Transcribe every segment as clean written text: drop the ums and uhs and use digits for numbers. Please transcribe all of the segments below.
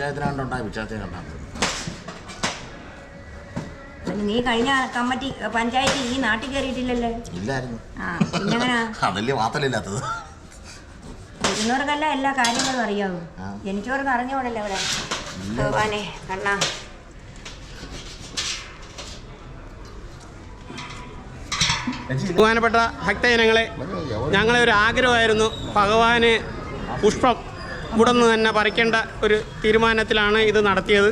പഞ്ചായത്തിനാണ്ടുണ്ടായ വിശ്വാസം കണ്ടാണ്. നീ കഴിഞ്ഞ കമ്മിറ്റി പഞ്ചായത്ത് ഈ നാട്ടിൽ കയറിയിട്ടില്ലല്ലേ? ഇല്ലായിരുന്നു. പിന്നെങ്ങനാ അതല്ലേ വാർത്തയില്ലാത്തത്? ഇരുന്നവർക്കല്ല എല്ലാ കാര്യങ്ങളും അറിയാവൂ. ജനിച്ചവർക്ക് അറിഞ്ഞോടല്ലേ അവിടെ. ഭഗവാനെ കണ്ണാ, ബഹുമാനപ്പെട്ട ഭക്തജനങ്ങളെ, ഞങ്ങളെ ഒരു ആഗ്രഹമായിരുന്നു ഭഗവാന് പുഷ്പം ഇവിടെ നിന്ന് തന്നെ പറിക്കേണ്ട ഒരു തീരുമാനത്തിലാണ് ഇത് നടത്തിയത്.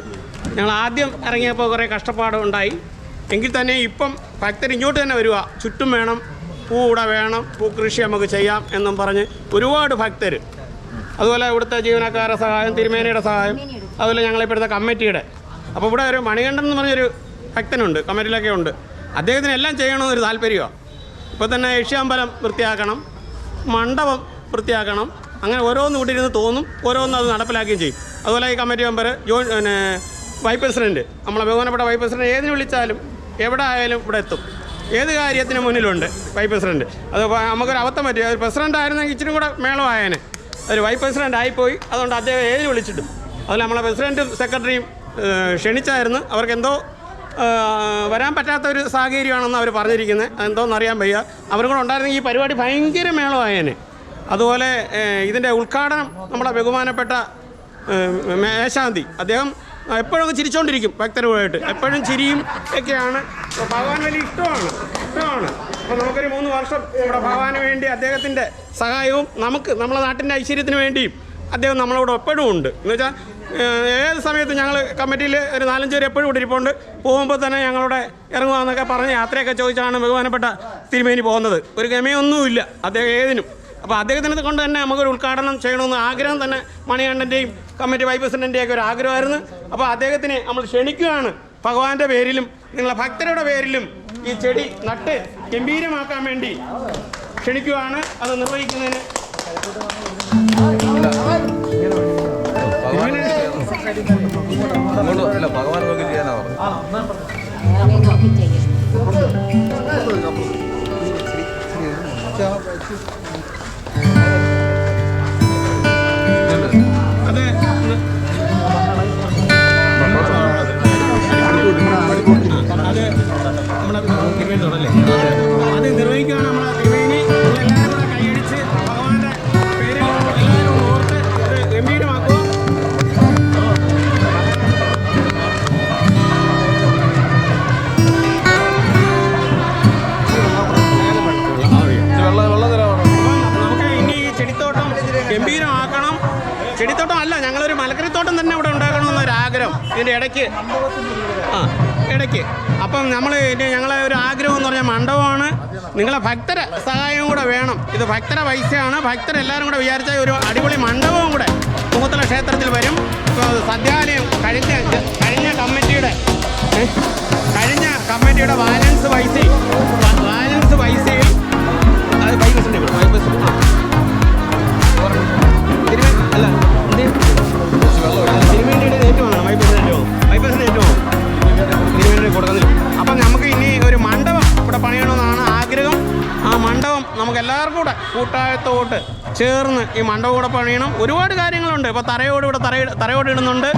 ഞങ്ങൾ ആദ്യം ഇറങ്ങിയപ്പോൾ കുറേ കഷ്ടപ്പാടുണ്ടായി. എങ്കിൽ തന്നെ ഇപ്പം ഭക്തർ ഇങ്ങോട്ട് തന്നെ വരിക, ചുറ്റും വേണം, പൂ ഇവിടെ വേണം, പൂ കൃഷി നമുക്ക് ചെയ്യാം എന്നും പറഞ്ഞ് ഒരുപാട് ഭക്തർ. അതുപോലെ ഇവിടുത്തെ ജീവനക്കാരുടെ സഹായം, തിരുമേനിയുടെ സഹായം, അതുപോലെ ഞങ്ങളിപ്പോഴത്തെ കമ്മിറ്റിയുടെ. അപ്പോൾ ഇവിടെ ഒരു മണികണ്ഠൻ എന്ന് പറഞ്ഞൊരു ഭക്തനുണ്ട്, കമ്മിറ്റിയിലൊക്കെ ഉണ്ട്. അദ്ദേഹത്തിന് എല്ലാം ചെയ്യണമെന്നൊരു താല്പര്യമാണ്. ഇപ്പോൾ തന്നെ യക്ഷ്യാമ്പലം വൃത്തിയാക്കണം, മണ്ഡപം വൃത്തിയാക്കണം, അങ്ങനെ ഓരോന്നും ഇവിടെ ഇരുന്ന് തോന്നും, ഓരോന്നും അത് നടപ്പിലാക്കുകയും ചെയ്യും. അതുപോലെ ഈ കമ്മിറ്റി മെമ്പർ വൈസ് പ്രസിഡൻറ്റ്, നമ്മളെ ബഹുമാനപ്പെട്ട വൈസ് പ്രസിഡൻറ്റ് ഏതിന് വിളിച്ചാലും എവിടെ ആയാലും ഇവിടെ എത്തും. ഏത് കാര്യത്തിന് മുന്നിലുണ്ട് വൈസ് പ്രസിഡൻറ്റ്. അത് നമുക്കൊരു അബദ്ധം പറ്റി. ഒരു പ്രസിഡൻ്റ് ആയിരുന്നെങ്കിൽ ഇച്ചിരി കൂടെ മേളമായേനെ. ഒരു വൈസ് പ്രസിഡൻ്റ് ആയിപ്പോയി. അതുകൊണ്ട് അദ്ദേഹം ഏതിന് വിളിച്ചിട്ടും. അതുപോലെ നമ്മളെ പ്രസിഡൻറ്റും സെക്രട്ടറിയും ക്ഷണിച്ചായിരുന്നു. അവർക്കെന്തോ വരാൻ പറ്റാത്ത ഒരു സാഹചര്യമാണെന്ന് അവർ പറഞ്ഞിരിക്കുന്നത്. അതെന്തോന്നറിയാൻ വയ്യ. അവരും കൂടെ ഉണ്ടായിരുന്നെങ്കിൽ ഈ പരിപാടി ഭയങ്കര മേളമായേനെ. അതുപോലെ ഇതിൻ്റെ ഉദ്ഘാടനം നമ്മുടെ ബഹുമാനപ്പെട്ട മേശാന്തി, അദ്ദേഹം എപ്പോഴും ചിരിച്ചുകൊണ്ടിരിക്കും ഭക്തരുമായിട്ട്. എപ്പോഴും ചിരിയും ഒക്കെയാണ്. ഭഗവാൻ വലിയ ഇഷ്ടമാണ്. അപ്പോൾ നമുക്കൊരു 3 വർഷം നമ്മുടെ ഭഗവാന് വേണ്ടി അദ്ദേഹത്തിൻ്റെ സഹായവും നമ്മളെ നാട്ടിൻ്റെ ഐശ്വര്യത്തിന് വേണ്ടിയും അദ്ദേഹം നമ്മളോട് എപ്പോഴും ഉണ്ട്. എന്ന് വെച്ചാൽ ഏത് സമയത്തും ഞങ്ങൾ കമ്മിറ്റിയിൽ ഒരു 4-5 പേര് എപ്പോഴും ഇവിടെ ഇരിപ്പുണ്ട്. പോകുമ്പോൾ തന്നെ ഞങ്ങളുടെ ഇറങ്ങുകയെന്നൊക്കെ പറഞ്ഞ് യാത്രയൊക്കെ ചോദിച്ചാണ് ബഹുമാനപ്പെട്ട തിരുമേനി പോകുന്നത്. ഒരു ഗമയൊന്നുമില്ല അദ്ദേഹം ഏതിനും. അപ്പോൾ അദ്ദേഹത്തിനെ കൊണ്ട് തന്നെ നമുക്കൊരു ഉദ്ഘാടനം ചെയ്യണമെന്ന് ആഗ്രഹം തന്നെ മണികണ്ഠൻ്റെയും കമ്മിറ്റി വൈസ് പ്രസിഡൻ്റെയൊക്കെ ഒരു ആഗ്രഹമായിരുന്നു. അപ്പോൾ അദ്ദേഹത്തിനെ നമ്മൾ ക്ഷണിക്കുകയാണ്. ഭഗവാന്റെ പേരിലും നിങ്ങളെ ഭക്തരുടെ പേരിലും ഈ ചെടി നട്ട് ഗംഭീരമാക്കാൻ വേണ്ടി ക്ഷണിക്കുകയാണ്. അത് നിർവഹിക്കുന്നതിന് ഭഗവാൻ നോക്കി ചെയ്യാനാ അത് നമ്മളെ തിരുമേനി തുടല്ലേ, അത് നിർവഹിക്കുകയാണ് നമ്മളെ തിരുമേനി. എല്ലാവരും കൂടെ കൈയടിച്ച് ഭഗവാന്റെ പേരിൽ എല്ലാവരും ഓർത്ത് അത് ഗംഭീരമാക്കുക. നമുക്ക് ഇനി ഈ ചെടിത്തോട്ടം ഗംഭീരമാക്കണം. ചെടിത്തോട്ടം അല്ല, ഞങ്ങളൊരു മലക്കറിത്തോട്ടം തന്നെ ഇവിടെ ഉണ്ടാക്കണമെന്നൊരാഗ്രഹം ഇതിൻ്റെ ഇടയ്ക്ക്. അപ്പം ഞങ്ങളെ ഒരു ആഗ്രഹം എന്ന് പറഞ്ഞാൽ മണ്ഡപമാണ്. നിങ്ങളെ ഭക്തരെ സഹായവും കൂടെ വേണം. ഇത് ഭക്തരെ പൈസയാണ്. ഭക്തരെല്ലാവരും കൂടെ വിചാരിച്ചാൽ ഒരു അടിപൊളി മണ്ഡപവും കൂടെ മുഖത്തല ക്ഷേത്രത്തിൽ വരും. സദ്യാലയം കഴിഞ്ഞ കമ്മിറ്റിയുടെ ബാലൻസ് പൈസയിൽ അത് തിരുമേനിയുടെ ഏറ്റവും കൊടുക്കുന്നില്ല. അപ്പം നമുക്ക് ഇനി ഒരു മണ്ഡപം ഇവിടെ പണിയണമെന്നാണ് ആഗ്രഹം. ആ മണ്ഡപം നമുക്ക് എല്ലാവർക്കും കൂടെ കൂട്ടായത്തോട്ട് ചേർന്ന് ഈ മണ്ഡപം കൂടെ പണിയണം. ഒരുപാട് കാര്യങ്ങളുണ്ട്. ഇപ്പോൾ തറയോട് ഇടുന്നുണ്ട്.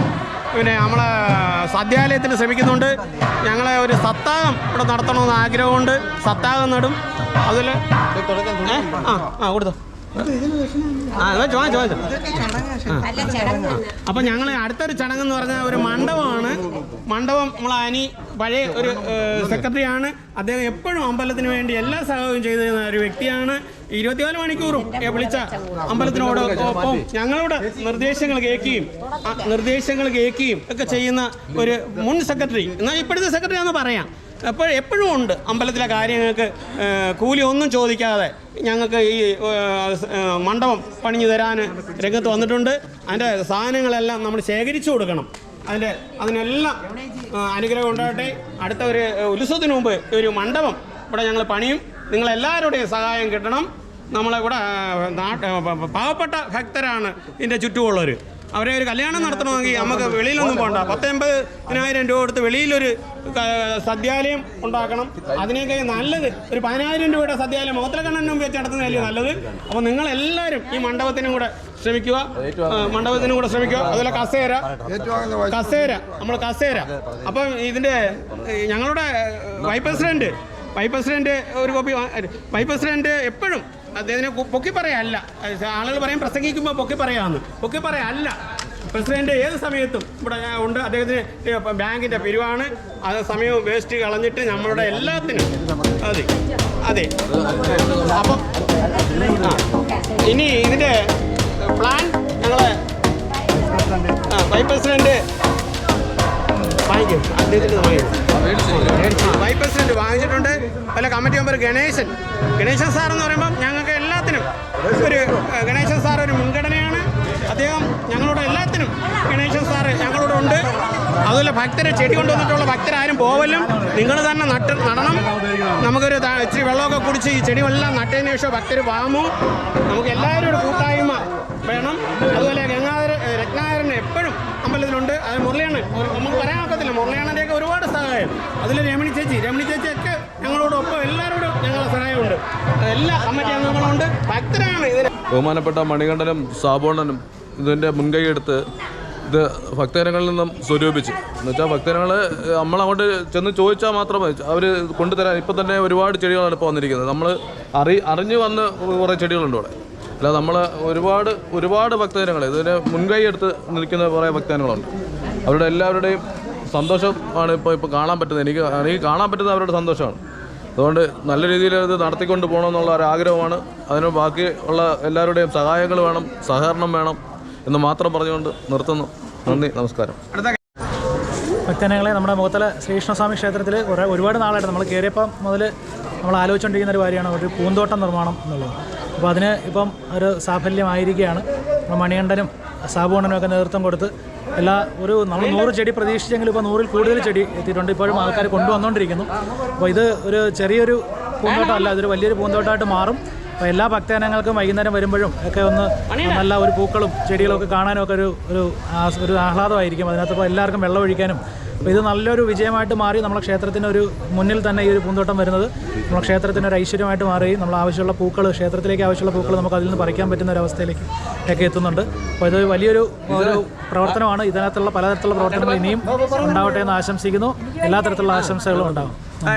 പിന്നെ നമ്മളെ സദ്യാലയത്തിന് ശ്രമിക്കുന്നുണ്ട്. ഞങ്ങളെ ഒരു സത്താകം ഇവിടെ നടത്തണമെന്ന് ആഗ്രഹമുണ്ട്. സത്താകം നടും. അതിൽ കൊടുത്തോ. അപ്പം ഞങ്ങൾ അടുത്തൊരു ചടങ്ങെന്ന് പറഞ്ഞാൽ ഒരു മണ്ഡപമാണ്. മണ്ഡപം നമ്മളെ പഴയ ഒരു സെക്രട്ടറിയാണ്. അദ്ദേഹം എപ്പോഴും അമ്പലത്തിന് വേണ്ടി എല്ലാ സഹായവും ചെയ്തു തരുന്ന ഒരു വ്യക്തിയാണ്. 24 മണിക്കൂറും വിളിച്ച അമ്പലത്തിനോട് ഒപ്പം ഞങ്ങളുടെ നിർദ്ദേശങ്ങൾ കേൾക്കുകയും ഒക്കെ ചെയ്യുന്ന ഒരു മുൻ സെക്രട്ടറി. എന്നാൽ ഇപ്പോഴത്തെ സെക്രട്ടറി ആണെന്ന് പറയാം. എപ്പോഴും ഉണ്ട് അമ്പലത്തിലെ കാര്യങ്ങൾക്ക് കൂലി ഒന്നും ചോദിക്കാതെ ഞങ്ങൾക്ക് ഈ മണ്ഡപം പണിഞ്ഞു തരാൻ രംഗത്ത് വന്നിട്ടുണ്ട്. അതിൻ്റെ സാധനങ്ങളെല്ലാം നമ്മൾ ശേഖരിച്ചു കൊടുക്കണം. അതിനെല്ലാം അനുഗ്രഹം ഉണ്ടാകട്ടെ. അടുത്ത ഒരു ഉത്സവത്തിന് മുമ്പ് ഒരു മണ്ഡപം ഇവിടെ ഞങ്ങൾ പണിയും. നിങ്ങളെല്ലാവരുടെയും സഹായം കിട്ടണം. നമ്മളിവിടെ പാവപ്പെട്ട ഭക്തരാണ് ഇതിൻ്റെ ചുറ്റുമുള്ളവർ. അവരെ ഒരു കല്യാണം നടത്തണമെങ്കിൽ നമുക്ക് വെളിയിലൊന്നും പോകണ്ട. 19,000 രൂപ കൊടുത്ത് വെളിയിലൊരു സദ്യാലയം ഉണ്ടാക്കണം. അതിനേക്കാൾ നല്ലത് ഒരു 10,000 രൂപയുടെ സദ്യാലയം മുഖത്തിലക്കണ്ണനും മുമ്പ് വെച്ച് നടത്തുന്നതല്ലേ നല്ലത്. അപ്പോൾ നിങ്ങളെല്ലാവരും ഈ മണ്ഡപത്തിനും കൂടെ ശ്രമിക്കുക. അതുപോലെ കസേര നമ്മൾ കസേര. അപ്പം ഇതിൻ്റെ ഞങ്ങളുടെ വൈസ് പ്രസിഡന്റ് ഒരു കോപ്പി. വൈസ് പ്രസിഡന്റ് എപ്പോഴും അദ്ദേഹത്തിന് പൊക്കി പറയാല്ല. ആളുകൾ പറയും പ്രസംഗിക്കുമ്പോൾ പൊക്കി പറയാല്ല. പ്രസിഡന്റ് ഏത് സമയത്തും ഇവിടെ ഉണ്ട്. അദ്ദേഹത്തിന് ബാങ്കിൻ്റെ പിരിവാണ്. അത് സമയവും വേസ്റ്റ് കളഞ്ഞിട്ട് നമ്മളുടെ എല്ലാത്തിനും അതെ. അപ്പം ഇനി ഇതിൻ്റെ പ്ലാൻ ഞങ്ങളെ വൈസ് പ്രസിഡന്റ് വൈസ് പ്രസിഡന്റ് വാങ്ങിച്ചിട്ടുണ്ട്. അല്ല കമ്മിറ്റി മെമ്പർ ഗണേശൻ സാർ എന്ന് പറയുമ്പം ഞങ്ങൾക്ക് എല്ലാത്തിനും ഗണേശൻ സാർ ഒരു മുൻഗണനയാണ്. അദ്ദേഹം ഞങ്ങളുടെ എല്ലാത്തിനും ഗണേശൻ സാറ് ഞങ്ങളോട് ഉണ്ട്. അതുപോലെ ഭക്തരെ ചെടി കൊണ്ടുവന്നിട്ടുള്ള ഭക്തരാരും പോവലും നിങ്ങൾ തന്നെ നടണം. നമുക്കൊരു ഇച്ചിരി വെള്ളമൊക്കെ കുടിച്ച് ഈ ചെടികളെല്ലാം നട്ടതിന് ശേഷം ഭക്തർ വാങ്ങും. നമുക്ക് എല്ലാവരും ഒരു കൂട്ടായ്മ വേണം. അതുപോലെ രത്നാകരന് എപ്പോഴും അമ്പലത്തിലുണ്ട്. അത് മുരളിയാണ്, നമുക്ക് പറയാൻ ഒക്കത്തില്ല. മുരളിയാണൻ്റെയൊക്കെ ഒരുപാട് സഹായം. അതിൽ രമണി ചേച്ചിയൊക്കെ ഞങ്ങളോടൊപ്പം എല്ലാവരോടും ഞങ്ങളുടെ സഹായമുണ്ട്. എല്ലാ കമ്മിറ്റി അംഗങ്ങളുണ്ട്. ഭക്തരാണ് ഇതിന്. ബഹുമാനപ്പെട്ട മണികണ്ഠനും സാബോണനും ഇതിൻ്റെ മുൻകൈയെടുത്ത് ഇത് ഭക്തജനങ്ങളിൽ നിന്നും സ്വരൂപിച്ചു. എന്നുവെച്ചാൽ ഭക്തജനങ്ങൾ നമ്മളങ്ങോട്ട് ചെന്ന് ചോദിച്ചാൽ മാത്രമേ അവർ കൊണ്ടുതരാൻ. ഇപ്പം തന്നെ ഒരുപാട് ചെടികളാണ് ഇപ്പോൾ വന്നിരിക്കുന്നത്. നമ്മൾ അറിഞ്ഞു വന്ന് കുറേ ചെടികളുണ്ട് ഇവിടെ. അല്ലാതെ നമ്മൾ ഒരുപാട് ഭക്തജനങ്ങൾ ഇതിന് മുൻകൈ എടുത്ത് നിൽക്കുന്ന കുറേ ഭക്തജനങ്ങളുണ്ട്. അവരുടെ എല്ലാവരുടെയും സന്തോഷമാണ് ഇപ്പോൾ കാണാൻ പറ്റുന്നത്. എനിക്ക് കാണാൻ പറ്റുന്നത് അവരുടെ സന്തോഷമാണ്. അതുകൊണ്ട് നല്ല രീതിയിൽ ഇത് നടത്തിക്കൊണ്ട് പോകണമെന്നുള്ള ഒരു ആഗ്രഹമാണ്. അതിന് ബാക്കിയുള്ള എല്ലാവരുടെയും സഹായങ്ങൾ വേണം, സഹകരണം വേണം എന്ന് മാത്രം പറഞ്ഞുകൊണ്ട് നിർത്തുന്നു. നന്ദി, നമസ്കാരം. ഭക്തജനങ്ങളെ നമ്മുടെ മുഖത്തല ശ്രീകൃഷ്ണസ്വാമി ക്ഷേത്രത്തിൽ ഒരുപാട് നാളായിട്ട് നമ്മൾ കയറിയപ്പം മുതൽ നമ്മൾ ആലോചിച്ചുകൊണ്ടിരിക്കുന്ന ഒരു കാര്യമാണ് ഒരു പൂന്തോട്ടം നിർമ്മാണം എന്നുള്ളത്. അപ്പോൾ അതിന് ഇപ്പം ഒരു സാഫല്യമായിരിക്കുകയാണ്. മണികണ്ഠനും സാബുവണ്ണനും ഒക്കെ നേതൃത്വം കൊടുത്ത് നമ്മൾ 100 ചെടി പ്രതീക്ഷിച്ചെങ്കിൽ ഇപ്പോൾ 100-ൽ കൂടുതൽ ചെടി എത്തിയിട്ടുണ്ട്. ഇപ്പോഴും ആൾക്കാർ കൊണ്ടുവന്നുകൊണ്ടിരിക്കുന്നു. അപ്പോൾ ഇത് ഒരു ചെറിയൊരു പൂന്തോട്ടമല്ല, ഇതൊരു വലിയൊരു പൂന്തോട്ടമായിട്ട് മാറും. അപ്പോൾ എല്ലാ ഭക്തജനങ്ങൾക്കും വൈകുന്നേരം വരുമ്പോഴും ഒക്കെ ഒന്ന് നല്ല ഒരു പൂക്കളും ചെടികളും ഒക്കെ കാണാനും ഒക്കെ ഒരു ആഹ്ലാദമായിരിക്കും. അതിനകത്ത് എല്ലാവർക്കും വെള്ളം ഒഴിക്കാനും. അപ്പോൾ ഇത് നല്ലൊരു വിജയമായിട്ട് മാറി നമ്മുടെ ക്ഷേത്രത്തിന് ഒരു മുന്നിൽ തന്നെ ഈ ഒരു പൂന്തോട്ടം വരുന്നത് നമ്മുടെ ക്ഷേത്രത്തിന് ഒരു ഐശ്വര്യമായിട്ട് മാറുകയും നമ്മൾ ആവശ്യമുള്ള പൂക്കൾ, ക്ഷേത്രത്തിലേക്ക് ആവശ്യമുള്ള പൂക്കൾ നമുക്ക് അതിൽ നിന്ന് പറിക്കാൻ പറ്റുന്ന ഒരു അവസ്ഥയിലേക്ക് ഒക്കെ എത്തുന്നുണ്ട്. അപ്പോൾ ഇത് വലിയൊരു പ്രവർത്തനമാണ്. ഇതിനകത്തുള്ള പലതരത്തിലുള്ള പ്രവർത്തനങ്ങൾ ഇനിയും ഉണ്ടാവട്ടെ എന്ന് ആശംസിക്കുന്നു. എല്ലാ തരത്തിലുള്ള ആശംസകളും ഉണ്ടാകും.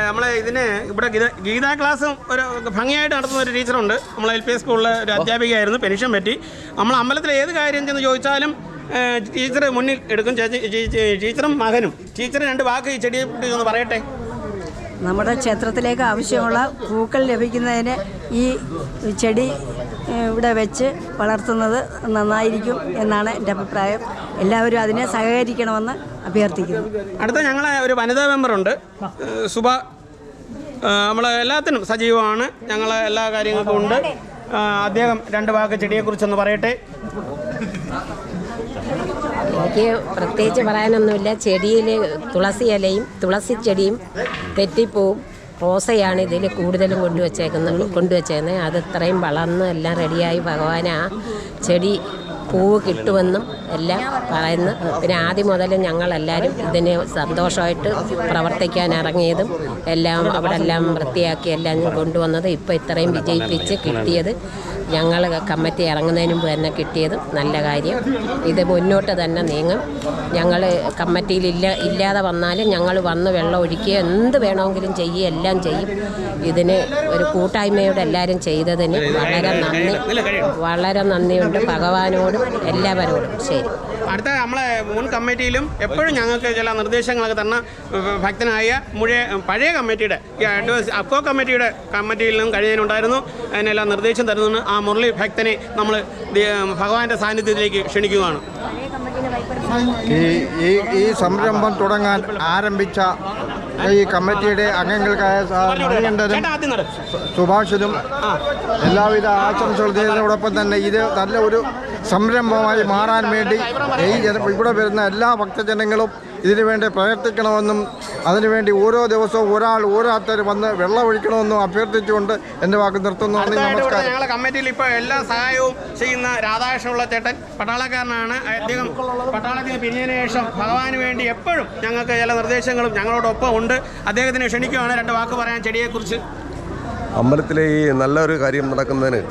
നമ്മളെ ഇതിന് ഇവിടെ ഗീതാ ക്ലാസ്സും ഒരു ഭംഗിയായിട്ട് നടത്തുന്ന ഒരു ടീച്ചറുണ്ട്. നമ്മൾ LP സ്കൂളിലെ ഒരു അധ്യാപികയായിരുന്നു. പെൻഷൻ പറ്റി നമ്മൾ അമ്പലത്തിൽ ഏത് കാര്യം ചെന്ന് ചോദിച്ചാലും ടീച്ചർ മുന്നിൽ എടുക്കും. ടീച്ചറും മകനും. ടീച്ചർ 2 വാക്ക് ഈ ചെടിയെ പറ്റി ഒന്ന് പറയട്ടെ. നമ്മുടെ ക്ഷേത്രത്തിലേക്ക് ആവശ്യമുള്ള പൂക്കൾ ലഭിക്കുന്നതിന് ഈ ചെടി ഇവിടെ വെച്ച് വളർത്തുന്നത് നന്നായിരിക്കും എന്നാണ് എൻ്റെ അഭിപ്രായം. എല്ലാവരും അതിനെ സഹകരിക്കണമെന്ന് അഭ്യർത്ഥിക്കുന്നു. അടുത്ത ഞങ്ങളെ ഒരു വനിതാ മെമ്പറുണ്ട്, സുഭ. നമ്മൾ എല്ലാത്തിനും സജീവമാണ്. ഞങ്ങൾ എല്ലാ കാര്യങ്ങൾക്കും ഉണ്ട്. അദ്ദേഹം 2 വാക്ക് ചെടിയെക്കുറിച്ചൊന്ന് പറയട്ടെ. എനിക്ക് പ്രത്യേകിച്ച് പറയാനൊന്നുമില്ല. ചെടിയിൽ തുളസി ഇലയും തുളസി ചെടിയും തെറ്റിപ്പൂവും റോസയാണ് ഇതിൽ കൂടുതലും കൊണ്ടുവച്ചേക്കുന്നത്. അത് ഇത്രയും വളർന്ന് എല്ലാം റെഡിയായി ഭഗവാൻ ആ ചെടി പൂവ് കിട്ടുമെന്നും എല്ലാം പറയുന്നു. പിന്നെ ആദ്യം മുതൽ ഞങ്ങളെല്ലാവരും ഇതിന് സന്തോഷമായിട്ട് പ്രവർത്തിക്കാൻ ഇറങ്ങിയതും എല്ലാം അവിടെ എല്ലാം വൃത്തിയാക്കി എല്ലാം കൊണ്ടുവന്നത് ഇപ്പോൾ ഇത്രയും വിജയിപ്പിച്ച് കിട്ടിയത് ഞങ്ങൾ കമ്മിറ്റി ഇറങ്ങുന്നതിന് മുമ്പ് തന്നെ കിട്ടിയതും നല്ല കാര്യം. ഇത് മുന്നോട്ട് തന്നെ നീങ്ങും. ഞങ്ങൾ കമ്മിറ്റിയിൽ ഇല്ലാതെ വന്നാലും ഞങ്ങൾ വന്ന് വെള്ളം ഒഴിക്കുക, എന്ത് വേണമെങ്കിലും ചെയ്യുക, എല്ലാം ചെയ്യും. ഇതിന് ഒരു കൂട്ടായ്മയോടെ എല്ലാവരും ചെയ്തതിന് വളരെ നന്ദിയുണ്ട് ഭഗവാനോടും എല്ലാവരോടും. ശരി. അടുത്ത നമ്മളെ മുൻ കമ്മിറ്റിയിലും എപ്പോഴും ഞങ്ങൾക്ക് ചില നിർദ്ദേശങ്ങളൊക്കെ തന്ന ഭക്തനായ പഴയ കമ്മിറ്റിയുടെ അക്കോ കമ്മിറ്റിയിലും കഴിയാനുണ്ടായിരുന്നു. അതിനെല്ലാം നിർദ്ദേശം തരുന്നതാണ്. ആ മുരളി ഭക്തനെ നമ്മൾ ഭഗവാന്റെ സാന്നിധ്യത്തിലേക്ക് ക്ഷണിക്കുകയാണ്. ഈ സംരംഭം തുടങ്ങാൻ ആരംഭിച്ച ഈ കമ്മിറ്റിയുടെ അംഗങ്ങൾക്കായ മണികണ്ഠനും സുഭാഷിനും എല്ലാവിധ ആശംസകൾ ചെയ്യുന്നതോടൊപ്പം തന്നെ ഇത് നല്ല ഒരു സംരംഭമായി മാറാൻ വേണ്ടി ഇവിടെ വരുന്ന എല്ലാ ഭക്തജനങ്ങളും ഇതിനുവേണ്ടി പ്രവർത്തിക്കണമെന്നും അതിനുവേണ്ടി ഓരോ ദിവസവും ഓരോരുത്തർ വന്ന് വെള്ളമൊഴിക്കണമെന്നും അഭ്യർത്ഥിച്ചുകൊണ്ട് എൻ്റെ വാക്ക് നിർത്തുന്നു. നമസ്കാരം. ഞങ്ങളുടെ കമ്മിറ്റിയിൽ ഇപ്പോൾ എല്ലാ സഹായവും ചെയ്യുന്ന രാധാകൃഷ്ണനുള്ള ചേട്ടൻ പട്ടാളക്കാരനാണ്. അദ്ദേഹം പട്ടാളത്തിന് പിരിഞ്ഞതിന് ശേഷം ഭഗവാന് വേണ്ടി എപ്പോഴും ഞങ്ങൾക്ക് ചില നിർദ്ദേശങ്ങളും ഞങ്ങളോടൊപ്പം ഉണ്ട്. അദ്ദേഹത്തിന് ക്ഷണിക്കുകയാണ് 2 വാക്ക് പറയാൻ ചെടിയെക്കുറിച്ച്. അമ്പലത്തിലെ ഈ നല്ലൊരു കാര്യം നടക്കുന്നതിന്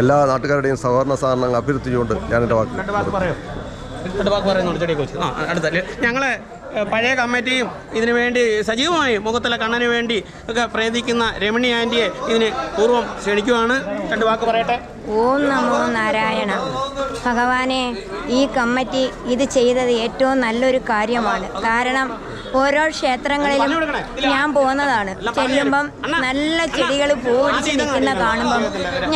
എല്ലാ നാട്ടുകാരുടെയും സഹകരണം അഭ്യർത്ഥിച്ചുകൊണ്ട് ഞാൻ എൻ്റെ വാക്ക് 2 വാക്ക് പറയും. 2 വാക്ക് പറയുന്നുണ്ട് ചെടിയെക്കുറിച്ച്. അടുത്ത ഞങ്ങൾ പഴയ കമ്മിറ്റിയും ഇതിനു വേണ്ടി സജീവമായി മുഖത്തല കണ്ണന് വേണ്ടി ഒക്കെ പ്രയത്നിക്കുന്ന രമണി ആൻറ്റിയെ ഇതിന് പൂർവ്വം ക്ഷണിക്കുവാണ്. 2 വാക്ക് പറയട്ടെ. ഓം നമോ നാരായണ. ഭഗവാനെ, ഈ കമ്മിറ്റി ഇത് ചെയ്തത് ഏറ്റവും നല്ലൊരു കാര്യമാണ്. കാരണം ഓരോ ക്ഷേത്രങ്ങളിലും ഞാൻ പോകുന്നതാണ്. ചെല്ലുമ്പം നല്ല ചെടികൾ പൂവിടിച്ച് നിൽക്കുന്ന കാണുമ്പം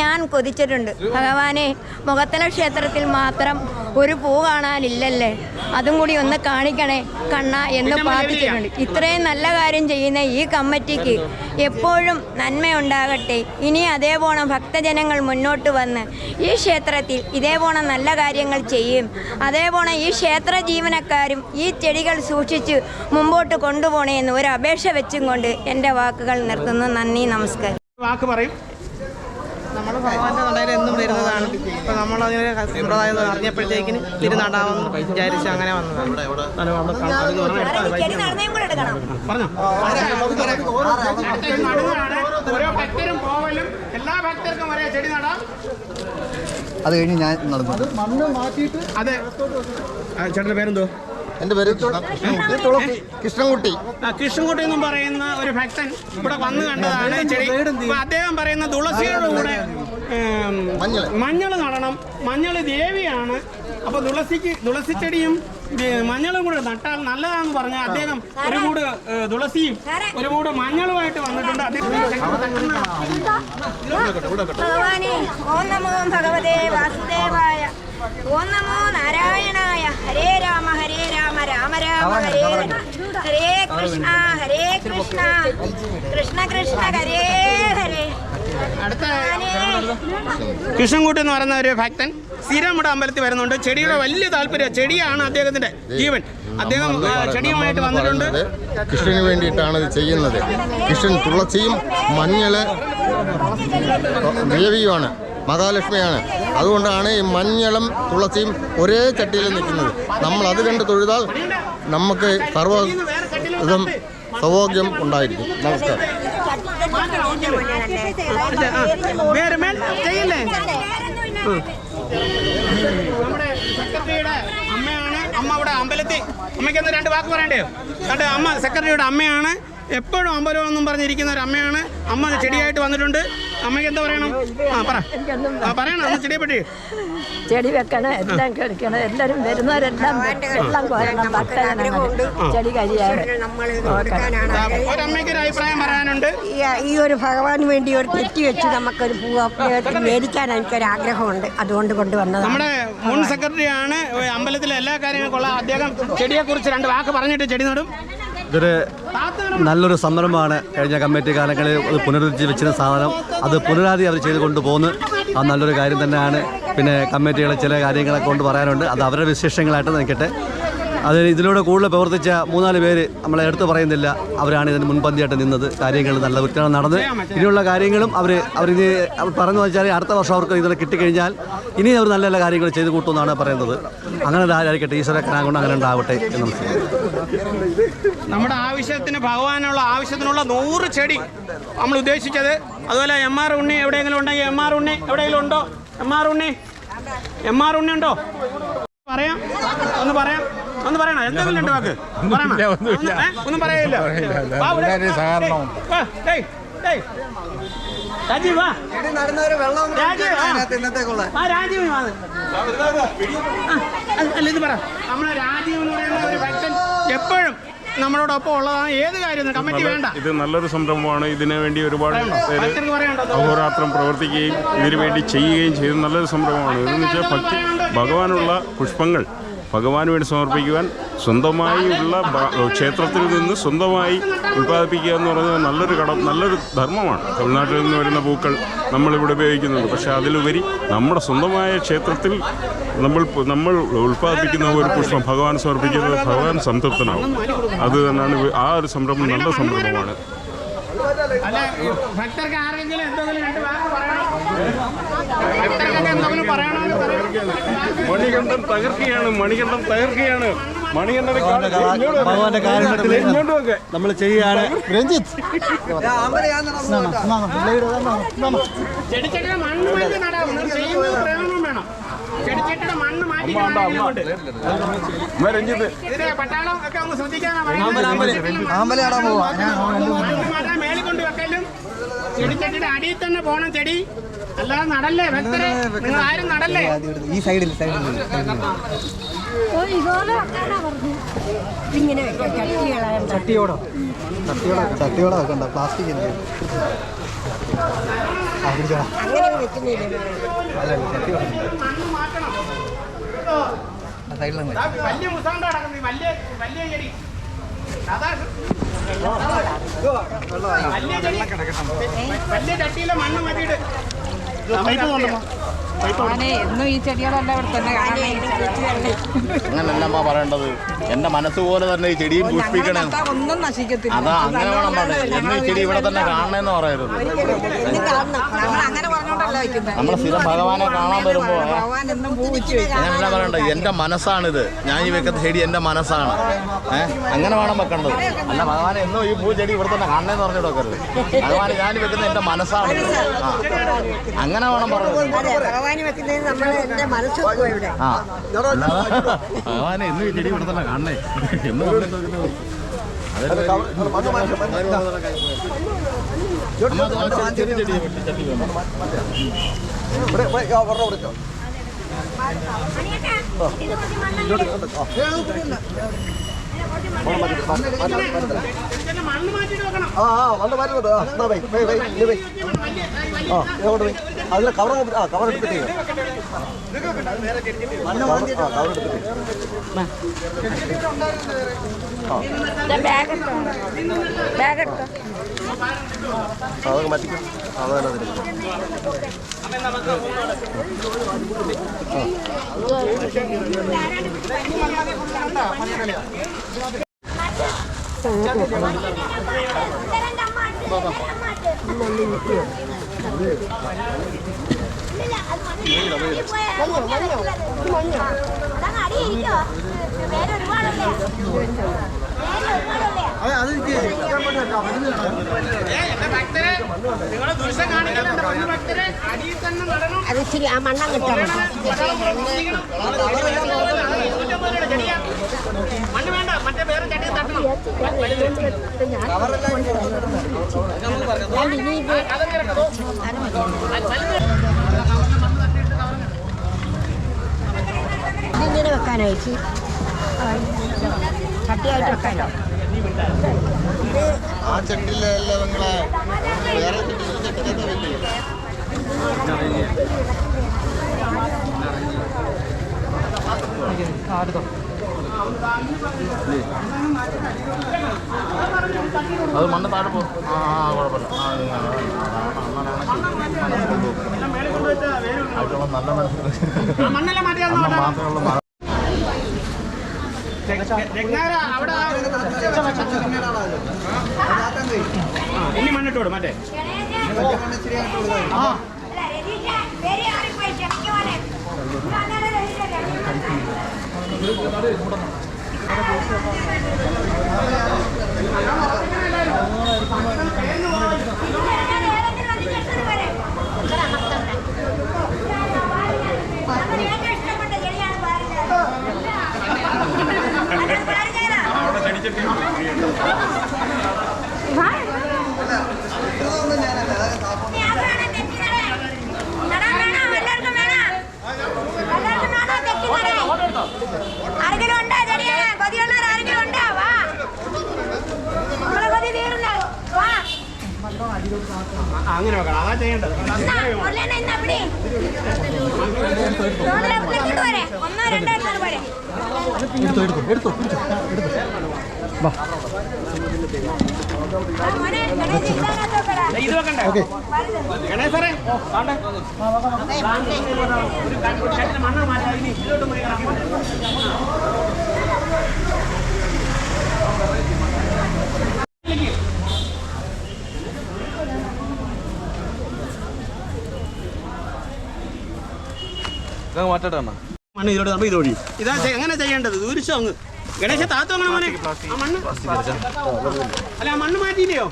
ഞാൻ കൊതിച്ചിട്ടുണ്ട്. ഭഗവാനെ, മുഖത്തല ക്ഷേത്രത്തിൽ മാത്രം ഒരു പൂ കാണാനില്ലല്ലേ, അതും കൂടി ഒന്ന് കാണിക്കണേ കണ്ണ എന്ന് പ്രാർത്ഥിച്ചിട്ടുണ്ട്. ഇത്രയും നല്ല കാര്യം ചെയ്യുന്ന ഈ കമ്മിറ്റിക്ക് എപ്പോഴും നന്മയുണ്ടാകട്ടെ. ഇനി അതേപോലെ ഭക്തജനങ്ങൾ മുന്നോട്ട് വന്ന് ഈ ക്ഷേത്രത്തിൽ ഇതേപോലെ നല്ല കാര്യങ്ങൾ ചെയ്യും. അതേപോലെ ഈ ക്ഷേത്ര ജീവനക്കാരും ഈ ചെടികൾ സൂക്ഷിച്ച് മുമ്പോട്ട് കൊണ്ടുപോകണേ എന്ന് ഒരു അപേക്ഷ വെച്ചും കൊണ്ട് എൻ്റെ വാക്കുകൾ നിർത്തുന്നു. നന്ദി, നമസ്കാരം. വാക്ക് പറയും. നമ്മൾ ഭഗവാന്റെ നടയിൽ എന്നും വരുന്നതാണ്. അപ്പോൾ നമ്മളതിനെ സമ്പ്രദായം അറിഞ്ഞപ്പോഴത്തേക്കിന് തിരുനടാമെന്ന് വിചാരിച്ച് അങ്ങനെ വന്നതാണ്. എല്ലാ ഭക്തർക്കും ഒരേ ചെടി നടാം. അത് കഴിഞ്ഞ് ഞാൻ നടന്നു. അതെ, ചേട്ടൻ്റെ പേരെന്തോ? എൻ്റെ പേര് കൃഷ്ണൻകുട്ടി. കൃഷ്ണൻകുട്ടി എന്നും പറയുന്ന ഒരു ഭക്തൻ ഇവിടെ വന്ന് കണ്ടതാണ് ചെടി. അദ്ദേഹം പറയുന്ന തുളസിയുടെ കൂടെ മഞ്ഞൾ നടണം. മഞ്ഞൾ ദേവിയാണ്. അപ്പോൾ തുളസി ചെടിയും മഞ്ഞളും കൂടെ നട്ടാൽ നല്ലതാണെന്ന് പറഞ്ഞാൽ അദ്ദേഹം ഒരു കൂട് തുളസിയും ഒരു കൂട് മഞ്ഞളുമായിട്ട് വന്നിട്ടുണ്ട്. ഭഗവാനെ, ഓം നമോ ഭഗവതേ വാസുദേവായ. ഓം നമോ നാരായണായ. ഹരേ രാമ രാമ രാമ ഹരേ ഹരേ കൃഷ്ണ കൃഷ്ണ കൃഷ്ണ ഹരേ ഹരേ. അടുത്ത കൃഷ്ണൻകുട്ടി എന്ന് പറയുന്ന ഒരു ഭക്തൻ സ്ഥിരം ഇവിടെ അമ്പലത്തിൽ വരുന്നുണ്ട്. ചെടിയുടെ വലിയ താല്പര്യം, ചെടിയാണ് അദ്ദേഹത്തിന്റെ ജീവൻ. അദ്ദേഹം ചെടിയുമായിട്ട് വന്നിട്ടുണ്ട്. കൃഷ്ണന് വേണ്ടിയിട്ടാണ് ഇത് ചെയ്യുന്നത്. കൃഷ്ണൻ തുളസിയും മഞ്ഞള് ദേവിയുമാണ്, മഹാലക്ഷ്മിയാണ്. അതുകൊണ്ടാണ് ഈ മഞ്ഞളും തുളസിയും ഒരേ ചട്ടിയിൽ നിൽക്കുന്നത്. നമ്മൾ അത് കണ്ട് തൊഴുതാൽ നമുക്ക് സർവ്വ സൗഭാഗ്യം ഉണ്ടായിരിക്കും. നമസ്കാരം. നമ്മുടെ സെക്രട്ടറിയുടെ അമ്മയാണ്. അമ്മ ഇവിടെ അമ്പലത്തിൽ അമ്മയ്ക്കൊന്ന് 2 വാക്ക് പറയണ്ടയോ? കണ്ട് അമ്മ സെക്രട്ടറിയുടെ അമ്മയാണ്. എപ്പോഴും അമ്പലം എന്നും പറഞ്ഞിരിക്കുന്ന ഒരു അമ്മയാണ്. അമ്മ ചെടിയായിട്ട് വന്നിട്ടുണ്ട്. അമ്മയ്ക്ക് എന്താ പറയണം? പറയണം അന്ന് ചെടിയെ പറ്റി. ചെടി വെക്കണം, എല്ലാം കഴിക്കണം, എല്ലാവരും വരുന്നവരെല്ലാം വെള്ളം കോരണം, ചെടി കഴിയാണ്. ഒരമ്മയ്ക്ക് ഒരു അഭിപ്രായം പറയാനുണ്ട്. ഈ ഒരു ഭഗവാന് വേണ്ടി ഒരു തെറ്റി വെച്ച് നമുക്കൊരു പൂവ് മേടിക്കാൻ എനിക്കൊരു ആഗ്രഹമുണ്ട്, അതുകൊണ്ട് കൊണ്ടുവന്നത്. നമ്മുടെ മുൻ സെക്രട്ടറിയാണ്. അമ്പലത്തിലെ എല്ലാ കാര്യങ്ങൾക്കുള്ള അദ്ദേഹം ചെടിയെക്കുറിച്ച് 2 വാക്ക് പറഞ്ഞിട്ട് ചെടി നടും. ഇതൊരു നല്ലൊരു സംരംഭമാണ്. കഴിഞ്ഞ കമ്മിറ്റി കാലങ്ങളിൽ അത് പുനരുജ്ജീവിച്ചിരുന്ന സാധനം അത് പുനരാതി അവർ ചെയ്ത് കൊണ്ടുപോകുന്നു. അത് നല്ലൊരു കാര്യം തന്നെയാണ്. പിന്നെ കമ്മിറ്റികളെ ചില കാര്യങ്ങളെ കൊണ്ട് പറയാനുണ്ട്. അത് അവരുടെ വിശേഷങ്ങളായിട്ട് നിൽക്കട്ടെ. അത് ഇതിലൂടെ കൂടുതൽ പ്രവർത്തിച്ച 3-4 പേര് നമ്മളെ എടുത്തു പറയുന്നില്ല. അവരാണ് ഇതിന് മുൻപന്തിയായിട്ട് നിന്നത്. കാര്യങ്ങൾ നല്ല വൃത്തിയാണ് നടന്ന്. ഇനിയുള്ള കാര്യങ്ങളും അവരിനി പറഞ്ഞു വെച്ചാൽ അടുത്ത വർഷം അവർക്ക് ഇതിനെ കിട്ടിക്കഴിഞ്ഞാൽ ഇനി അവർ നല്ല നല്ല കാര്യങ്ങൾ ചെയ്ത് കൂട്ടുമെന്നാണ് പറയുന്നത്. അങ്ങനെ ആയിരിക്കട്ടെ. ഈശ്വരക്കനാ കൊണ്ട് അങ്ങനെ ഉണ്ടാവട്ടെ എന്ന് നമ്മുടെ ആവശ്യത്തിന് ഭഗവാനുള്ള ആവശ്യത്തിനുള്ള 100 ചെടി നമ്മൾ ഉദ്ദേശിച്ചത്. അതുപോലെ MR ഉണ്ണി എവിടെയെങ്കിലും ഉണ്ടെങ്കിൽ MR ഉണ്ണി എവിടെയെങ്കിലും ഉണ്ടോ? MR ഉണ്ണി ഉണ്ടോ? പറയാം, ഒന്ന് പറയണം. എന്തെങ്കിലും 2 വാക്ക് പറയണം. ഒന്നും പറയില്ല. രാജീവ് വാ. രാജീവ് അല്ല ഇത് പറ. നമ്മളെ രാജീവ് എന്ന് പറയുന്ന ഒരു ഭക്തൻ എപ്പോഴും നമ്മളോടൊപ്പം ഉള്ളതാണ്. ഏത് കാര്യം കമ്മിറ്റി വേണ്ട. ഇത് നല്ലൊരു സംരംഭമാണ്. ഇതിനു വേണ്ടി ഒരുപാട് പേര് അഹോരാത്രം പ്രവർത്തിക്കുകയും ഇതിനു വേണ്ടി ചെയ്യുകയും ചെയ്ത് നല്ലൊരു സംരംഭമാണ്. ഇതെന്ന് വെച്ചാൽ ഭഗവാനുള്ള പുഷ്പങ്ങൾ ഭഗവാന് വേണ്ടി സമർപ്പിക്കുവാൻ സ്വന്തമായി ഉള്ള ക്ഷേത്രത്തിൽ നിന്ന് സ്വന്തമായി ഉൽപ്പാദിപ്പിക്കുക എന്ന് പറയുന്നത് നല്ലൊരു ധർമ്മമാണ്. തമിഴ്നാട്ടിൽ നിന്ന് വരുന്ന പൂക്കൾ നമ്മളിവിടെ ഉപയോഗിക്കുന്നുണ്ട്. പക്ഷേ അതിലുപരി നമ്മുടെ സ്വന്തമായ ക്ഷേത്രത്തിൽ നമ്മൾ ഉൽപ്പാദിപ്പിക്കുന്ന ഒരു പുഷ്പം ഭഗവാൻ സമർപ്പിക്കുന്നത് ഭഗവാൻ സംതൃപ്തനാവും. അത് തന്നെയാണ് ആ ഒരു സംരംഭം, നല്ല സംരംഭമാണ്. ഭക്തർക്ക് ആരെങ്കിലും എന്തെങ്കിലും രണ്ട് വാക്ക് പറയണോ? മണികണ്ഠൻ തകർക്കുകയാണ്, മണികണ്ഠൻ തകർക്കുകയാണ്. ഭഗവാന്റെ കാരുണ്യത്തിൽ നമ്മൾ ചെയ്യുകയാണ്. രഞ്ജിത്ത് ചെടിച്ചട്ടിയുടെ മണ്ണ് മാറ്റി നടാം. ചെയ്യുന്നത് പ്രയോജനം വേണം. ചെടിച്ചട്ടിയുടെ മണ്ണ് മാറ്റി പട്ടാളം ഒക്കെ ഒന്ന് ശ്രദ്ധിക്കാനാ മേളിൽ കൊണ്ട് വെക്കലും. ചെടിച്ചട്ടിയുടെ അടിയിൽ തന്നെ പോണം ചെടി, അല്ലാതെ നടല്ലേ ഭക്തരെ, നിങ്ങൾ ആരും നടല്ലേ. ഈ സൈഡിൽ ഇങ്ങനെ ചട്ടിയോടെ വെക്കണ്ട, പ്ലാസ്റ്റിക് അങ്ങനെ വെക്കുന്നില്ല. മണ്ണ് മാറ്റണം. വലിയ മുസാണ്ട കിടക്കുന്നത്, വലിയ ചെടി വലിയ ചട്ടിയിലെ മണ്ണ് മാറ്റിയിട്ട് എന്നും ഈ ചെടികളെല്ലാം ഇവിടെ തന്നെ അങ്ങനല്ല പറയേണ്ടത്. എന്റെ മനസ്സുപോലെ തന്നെ ഈ ചെടിയും പുഷ്പിക്കണം. ഒന്നും നശിക്കത്തില്ല. അതാ അങ്ങനെ വേണം പറയുന്നത്. എന്നും ഈ ചെടി ഇവിടെ തന്നെ കാണണമെന്ന് പറയരുത്. അങ്ങനെ പറഞ്ഞോണ്ടല്ല വെക്കുന്നത്. നമ്മൾ സ്ഥിരം ഭഗവാനെ കാണാൻ വരുമ്പോ ഭഗവാൻ എന്നും പൂ വെച്ച് അങ്ങനെയല്ല പറയണ്ടത്. എന്റെ മനസ്സാണിത്, ഞാൻ ഈ വെക്കുന്ന ചെടി എന്റെ മനസ്സാണ്. അങ്ങനെ വേണം വെക്കേണ്ടത്. അല്ല ഭഗവാനെ എന്നും ഈ പൂ ചെടി ഇവിടെ തന്നെ കാണണമെന്ന് പറഞ്ഞിട്ട് വെക്കരുത്. ഭഗവാനെ ഞാൻ വെക്കുന്ന എന്റെ മനസ്സാണ്. അങ്ങനെ വേണം പറയുന്നത്. ഭഗവാനെ എന്നും ഈ ചെടി ഇവിടെ തന്നെ കാണണേ എന്ന് അതിൽ കവർ എടുത്തിട്ട് അതൊക്കെ മാറ്റിക്കും. അതല്ല അത് ഇച്ചിരി ആ മണ്ണം കിട്ടാൻ മണ്ണ് വേണ്ട, മറ്റേ വേറെ ചട്ടി തട്ടണം. ഇതിങ്ങനെ വെക്കാനായിട്ട് ചട്ടിയായിട്ട് വെക്കാനോ? ആ ചട്ടിയിലല്ല നിങ്ങളെ വേറെ അത് മണ്ണ് താഴെ പോകും. കുഴപ്പമില്ല. നല്ല മണ്ണെല്ലാം മാറ്റിയാൽ മാത്രമുള്ള ഇനി മണ്ണിട്ടോട് മറ്റേ അങ്ങനെ വെക്കണം. അതാ ചെയ്യേണ്ടത്. ഇത് വെക്കണ്ടേ? ഗണേശ് സാറേ മണ്ണ് മാറ്റാം. ഇനി ഇതിലോട്ട് മുറി ഇറക്കി മാറ്റട്ടെ. മണ്ണ് ഇതിലോട്ട് നമ്മൾ ഇത് ഒഴിയും. ഇതാ എങ്ങനെ ചെയ്യേണ്ടത്? ദൂരിച്ചോ അങ്ങ് ഗണേശ താത്തു അങ്ങനെ മോനെ. ആ മണ്ണ് അല്ല ആ മണ്ണ് മാറ്റിയില്ലയോ?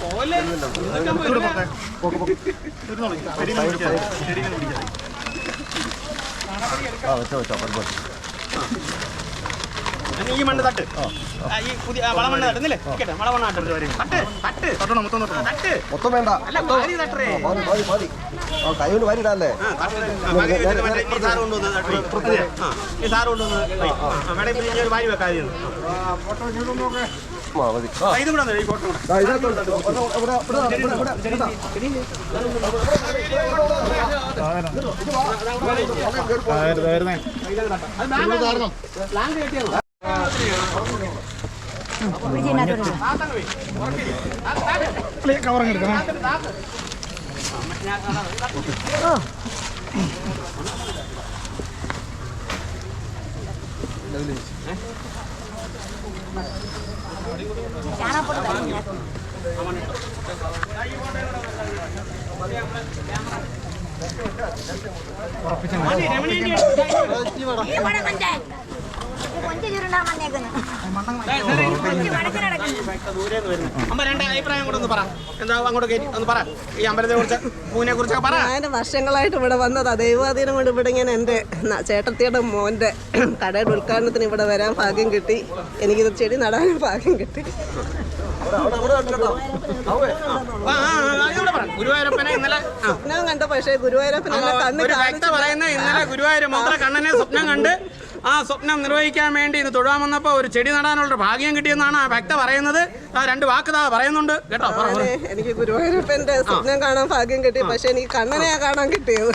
പോലെ ഈ മണ്ണ് തട്ട്. ഈ പുതിയ വളമണ്ണ് തട്ടുന്നില്ലേ? വളമണ്ണ് മൊത്തം വേണ്ട, അല്ല വാരി തട്ടേ. കൈ കൊണ്ട് വാരിടാല്ലേ? സാറ് കൊണ്ടുവന്ന് ഈ സാറ് കൊണ്ടുവന്ന് വേണമെങ്കിൽ വാരി വെക്കാതെ ഇതും കൂടെ ഈ ഫോട്ടോ കവറങ്ങെടുക്കണം. രണ്ട് അഭിപ്രായം കൂടെ ഒന്ന് പറ. എന്താ അങ്ങോട്ട് കയറ്റി ഒന്ന് പറ. ഈ അമ്പലത്തെ കുറിച്ച് പൂവിനെ കുറിച്ചൊക്കെ പറ. ഞാൻ വർഷങ്ങളായിട്ട് ഇവിടെ വന്നതാ. ദൈവാധീനം കൊണ്ട് ഇവിടെ ഇങ്ങനെ എൻ്റെ ചേട്ടത്തിയുടെ മോൻ്റെ കടയുടെ ഉദ്ഘാടനത്തിന് ഇവിടെ വരാൻ ഭാഗ്യം കിട്ടി. എനിക്കിത് ചെടി നടാനും ഭാഗ്യം കിട്ടി. ഗുരുവായൂരപ്പനെ ഇന്നലെ സ്വപ്നം കണ്ട, പക്ഷേ ഗുരുവായൂരപ്പൻ ഇന്നലെ ഗുരുവായൂർ മുദ്ര കണ്ണനെ സ്വപ്നം കണ്ട് ആ സ്വപ്നം നിർവഹിക്കാൻ വേണ്ടി ഇത് തൊഴാൻ വന്നപ്പോൾ ഒരു ചെടി നടാനുള്ള ഭാഗ്യം കിട്ടിയെന്നാണ് ആ ഭക്ത പറയുന്നത്. ആ രണ്ട് വാക്ക് പറയുന്നുണ്ട് കേട്ടോ. എനിക്ക് ഗുരുവായൂരപ്പൻ്റെ സ്വപ്നം കാണാൻ ഭാഗ്യം കിട്ടി, പക്ഷെ എനിക്ക് കണ്ണനെയാ കാണാൻ കിട്ടിയത്.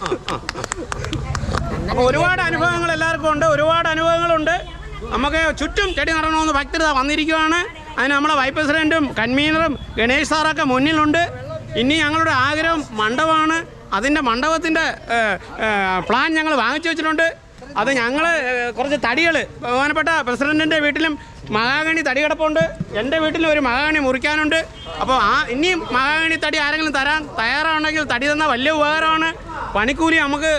അപ്പോൾ ഒരുപാട് അനുഭവങ്ങൾ എല്ലാവർക്കും ഉണ്ട്, ഒരുപാട് അനുഭവങ്ങളുണ്ട്. നമുക്ക് ചുറ്റും ചെടി നടണമെന്ന് ഭക്തർ വന്നിരിക്കുകയാണ്. അതിന് നമ്മളെ വൈസ് പ്രസിഡൻറ്റും കൺവീനറും ഗണേഷ് സാറൊക്കെ മുന്നിലുണ്ട്. ഇനി ഞങ്ങളുടെ ആഗ്രഹം മണ്ഡപമാണ്. അതിൻ്റെ മണ്ഡപത്തിൻ്റെ പ്ലാൻ ഞങ്ങൾ വാങ്ങിച്ചു വെച്ചിട്ടുണ്ട്. അത് ഞങ്ങൾ കുറച്ച് തടികൾ ബഹുമാനപ്പെട്ട പ്രസിഡൻറ്റിൻ്റെ വീട്ടിലും മഹാഗണി തടി കിടപ്പുണ്ട്. എൻ്റെ വീട്ടിലും ഒരു മഹാഗണി മുറിക്കാനുണ്ട്. അപ്പോൾ ഇനിയും മഹാഗണി തടി ആരെങ്കിലും തരാൻ തയ്യാറാണെങ്കിൽ തടി തന്നാൽ വലിയ ഉപകാരമാണ്. പണിക്കൂലി നമുക്ക്